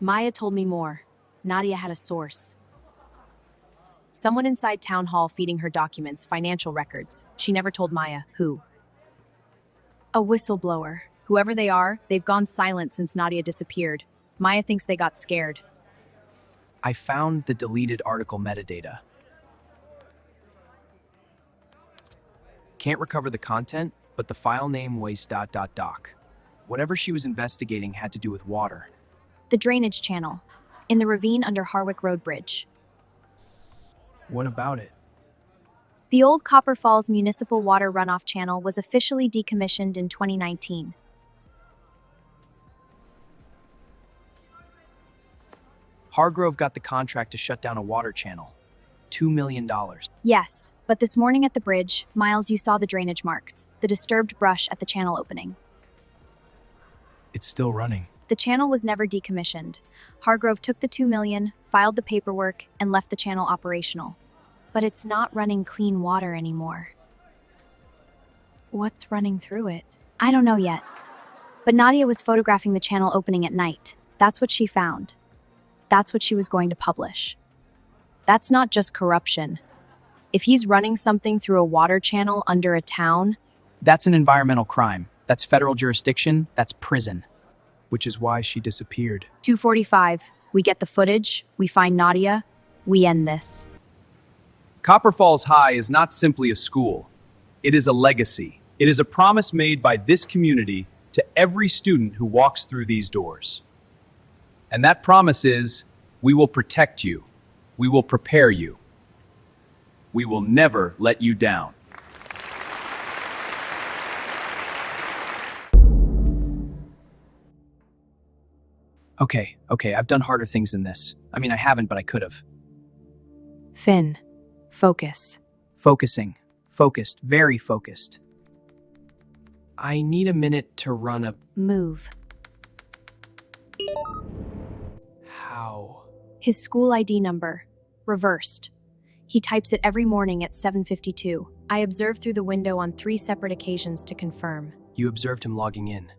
Maya told me more. Nadia had a source. Someone inside town hall feeding her documents, financial records. She never told Maya who. A whistleblower. Whoever they are, they've gone silent since Nadia disappeared. Maya thinks they got scared. I found the deleted article metadata. Can't recover the content, but the file name was ... Whatever she was investigating had to do with water. The drainage channel. In the ravine under Harwick Road Bridge. What about it? The old Copper Falls Municipal Water Runoff Channel was officially decommissioned in 2019. Hargrove got the contract to shut down a water channel. $2 million. Yes, but this morning at the bridge, Miles, you saw the drainage marks, the disturbed brush at the channel opening. It's still running. The channel was never decommissioned. Hargrove took the $2 million, filed the paperwork, and left the channel operational. But it's not running clean water anymore. What's running through it? I don't know yet. But Nadia was photographing the channel opening at night. That's what she found. That's what she was going to publish. That's not just corruption. If he's running something through a water channel under a town... That's an environmental crime. That's federal jurisdiction. That's prison. Which is why she disappeared. 2:45. We get the footage. We find Nadia. We end this. Copper Falls High is not simply a school. It is a legacy. It is a promise made by this community to every student who walks through these doors. And that promise is, we will protect you. We will prepare you. We will never let you down. Okay, I've done harder things than this. I mean, I haven't, but I could have. Finn. Focus. Focusing. Focused. Very focused. I need a minute to run a... Move. How? His school ID number. Reversed. He types it every morning at 7:52. I observed through the window on 3 separate occasions to confirm. You observed him logging in.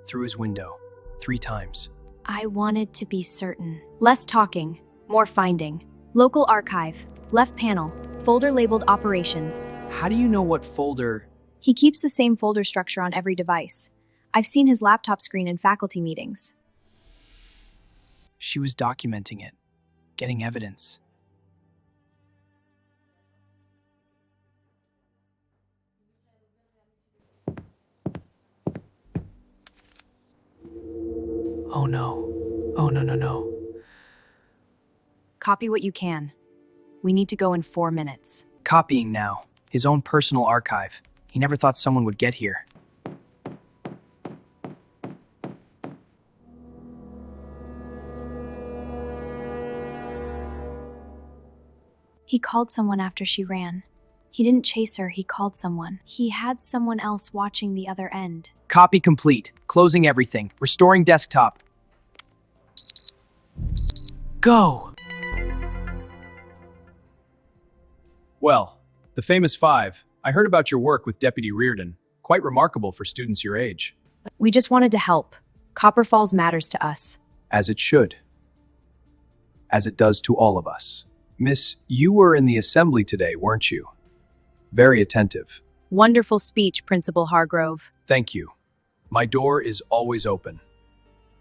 Through his window. 3 times. I wanted to be certain. Less talking, more finding. Local archive, left panel, folder labeled operations. How do you know what folder? He keeps the same folder structure on every device. I've seen his laptop screen in faculty meetings. She was documenting it. Getting evidence. Oh no. Oh no. Copy what you can. We need to go in 4 minutes. Copying now. His own personal archive. He never thought someone would get here. He called someone after she ran. He didn't chase her, he called someone. He had someone else watching the other end. Copy complete. Closing everything. Restoring desktop. Go! Well, the famous 5. I heard about your work with Deputy Reardon. Quite remarkable for students your age. We just wanted to help. Copper Falls matters to us. As it should. As it does to all of us. Miss, you were in the assembly today, weren't you? Very attentive. Wonderful speech, Principal Hargrove. Thank you. My door is always open.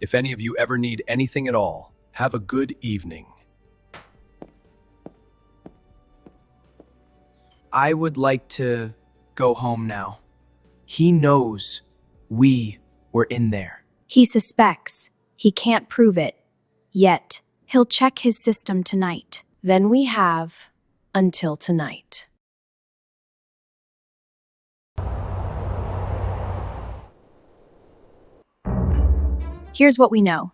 If any of you ever need anything at all, have a good evening. I would like to go home now. He knows we were in there. He suspects. He can't prove it. Yet. He'll check his system tonight. Then we have until tonight. Here's what we know.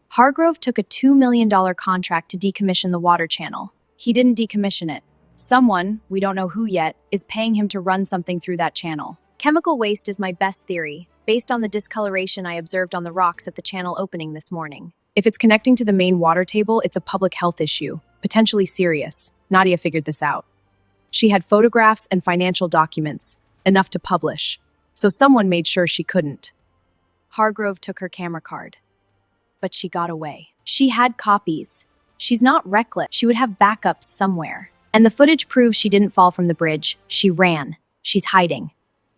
Hargrove took a $2 million contract to decommission the water channel. He didn't decommission it. Someone, we don't know who yet, is paying him to run something through that channel. Chemical waste is my best theory, based on the discoloration I observed on the rocks at the channel opening this morning. If it's connecting to the main water table, it's a public health issue, potentially serious. Nadia figured this out. She had photographs and financial documents, enough to publish, so someone made sure she couldn't. Hargrove took her camera card. but she got away. She had copies. She's not reckless. She would have backups somewhere. And the footage proves she didn't fall from the bridge. She ran. She's hiding.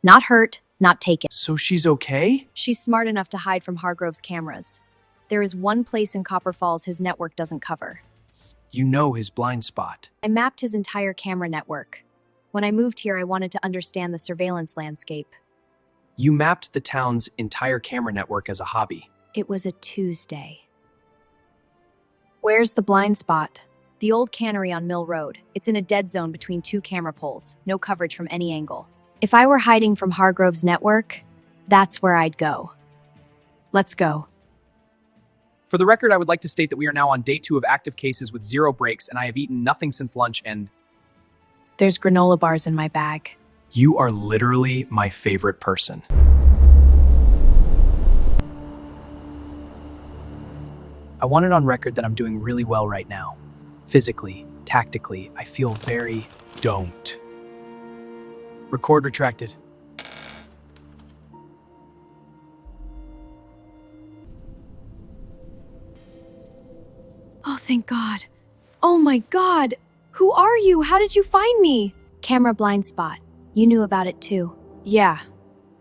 Not hurt, not taken. So she's okay? She's smart enough to hide from Hargrove's cameras. There is one place in Copper Falls his network doesn't cover. You know his blind spot. I mapped his entire camera network. When I moved here, I wanted to understand the surveillance landscape. You mapped the town's entire camera network as a hobby. It was a Tuesday. Where's the blind spot? The old cannery on Mill Road. It's in a dead zone between two camera poles. No coverage from any angle. If I were hiding from Hargrove's network, that's where I'd go. Let's go. For the record, I would like to state that we are now on day 2 of active cases with 0 breaks, and I have eaten nothing since lunch, and There's granola bars in my bag. you are literally my favorite person. I want it on record that I'm doing really well right now. Physically, tactically, I feel very... Don't. Record retracted. Oh, thank God. Oh my God. Who are you? How did you find me? Camera blind spot. You knew about it too. Yeah.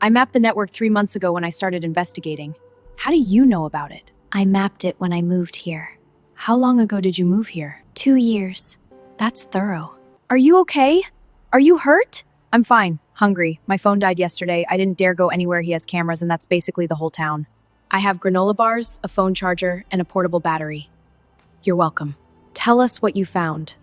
I mapped the network 3 months ago when I started investigating. How do you know about it? I mapped it when I moved here. How long ago did you move here? 2 years. That's thorough. Are you okay? Are you hurt? I'm fine. Hungry. My phone died yesterday. I didn't dare go anywhere he has cameras, and that's basically the whole town. I have granola bars, a phone charger, and a portable battery. You're welcome. Tell us what you found.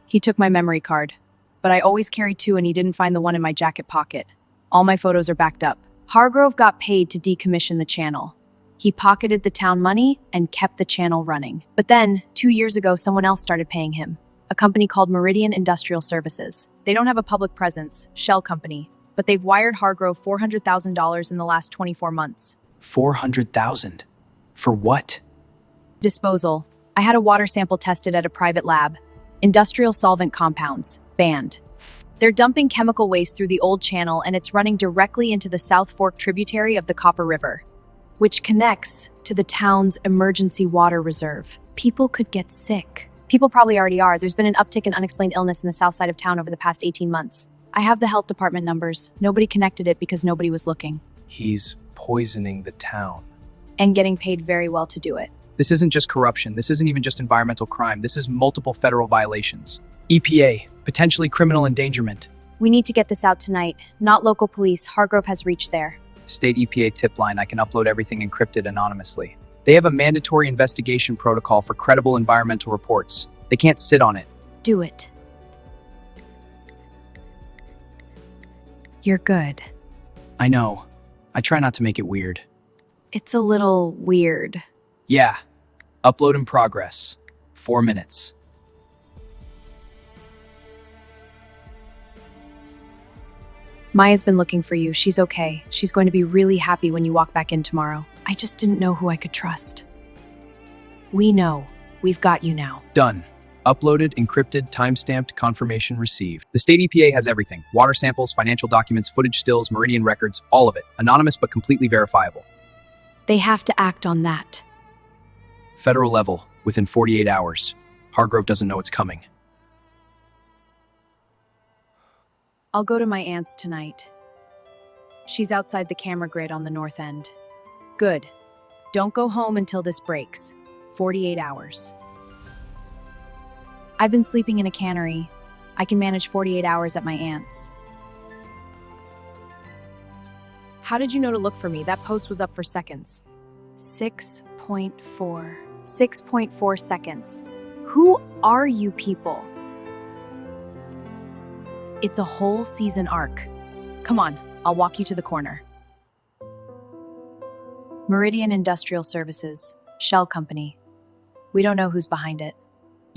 He took my memory card, but I always carry 2 and he didn't find the one in my jacket pocket. All my photos are backed up. Hargrove got paid to decommission the channel. He pocketed the town money and kept the channel running. But then, 2 years ago, someone else started paying him. A company called Meridian Industrial Services. They don't have a public presence, shell company, but they've wired Hargrove $400,000 in the last 24 months. 400,000. For what? Disposal. I had a water sample tested at a private lab. Industrial solvent compounds. Banned. They're dumping chemical waste through the old channel and it's running directly into the South Fork tributary of the Copper River, which connects to the town's emergency water reserve. People could get sick. People probably already are. There's been an uptick in unexplained illness in the south side of town over the past 18 months. I have the health department numbers. Nobody connected it because nobody was looking. He's poisoning the town. And getting paid very well to do it. This isn't just corruption. This isn't even just environmental crime. This is multiple federal violations. EPA, potentially criminal endangerment. We need to get this out tonight. Not local police. Hargrove has reached there. State EPA tip line. I can upload everything encrypted anonymously. They have a mandatory investigation protocol for credible environmental reports. They can't sit on it. Do it. You're good. I know. I try not to make it weird. It's a little weird. Yeah. Upload in progress. 4 minutes. Maya's been looking for you. She's okay. She's going to be really happy when you walk back in tomorrow. I just didn't know who I could trust. We know. We've got you now. Done. Uploaded, encrypted, timestamped, confirmation received. The state EPA has everything. Water samples, financial documents, footage stills, Meridian records, all of it. Anonymous but completely verifiable. They have to act on that. Federal level, within 48 hours. Hargrove doesn't know it's coming. I'll go to my aunt's tonight. She's outside the camera grid on the north end. Good. Don't go home until this breaks. 48 hours. I've been sleeping in a cannery. I can manage 48 hours at my aunt's. How did you know to look for me? That post was up for seconds. 6.4. 6.4 seconds. Who are you people? It's a whole season arc. Come on, I'll walk you to the corner. Meridian Industrial Services, shell company. We don't know who's behind it.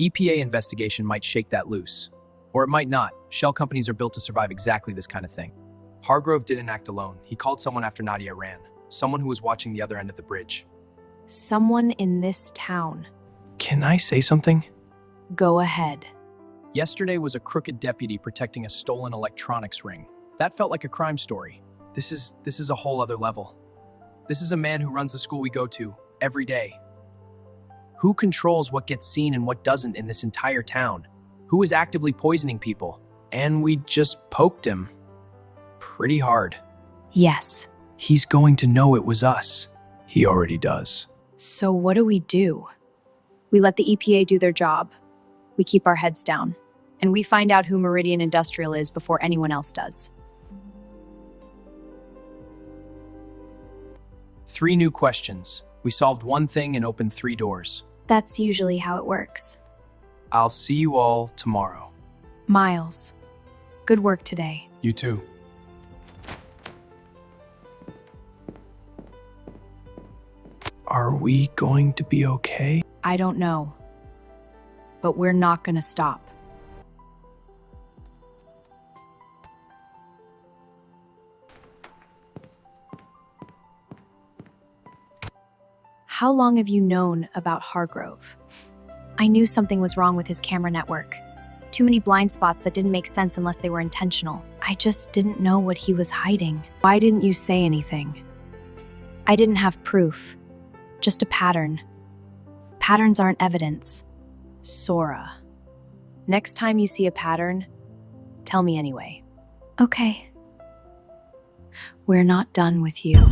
EPA investigation might shake that loose. Or it might not. Shell companies are built to survive exactly this kind of thing. Hargrove didn't act alone. He called someone after Nadia ran. Someone who was watching the other end of the bridge. Someone in this town. Can I say something? Go ahead. Yesterday was a crooked deputy protecting a stolen electronics ring. That felt like a crime story. This is a whole other level. This is a man who runs the school we go to every day. Who controls what gets seen and what doesn't in this entire town? Who is actively poisoning people? And we just poked him. Pretty hard. Yes. He's going to know it was us. He already does. So what do? We let the EPA do their job. We keep our heads down. And we find out who Meridian Industrial is before anyone else does. 3 new questions. We solved one thing and opened 3 doors. That's usually how it works. I'll see you all tomorrow. Miles, good work today. You too. Are we going to be okay? I don't know. But we're not gonna stop. How long have you known about Hargrove? I knew something was wrong with his camera network. Too many blind spots that didn't make sense unless they were intentional. I just didn't know what he was hiding. Why didn't you say anything? I didn't have proof. Just a pattern. Patterns aren't evidence. Sora. Next time you see a pattern, tell me anyway. Okay. We're not done with you.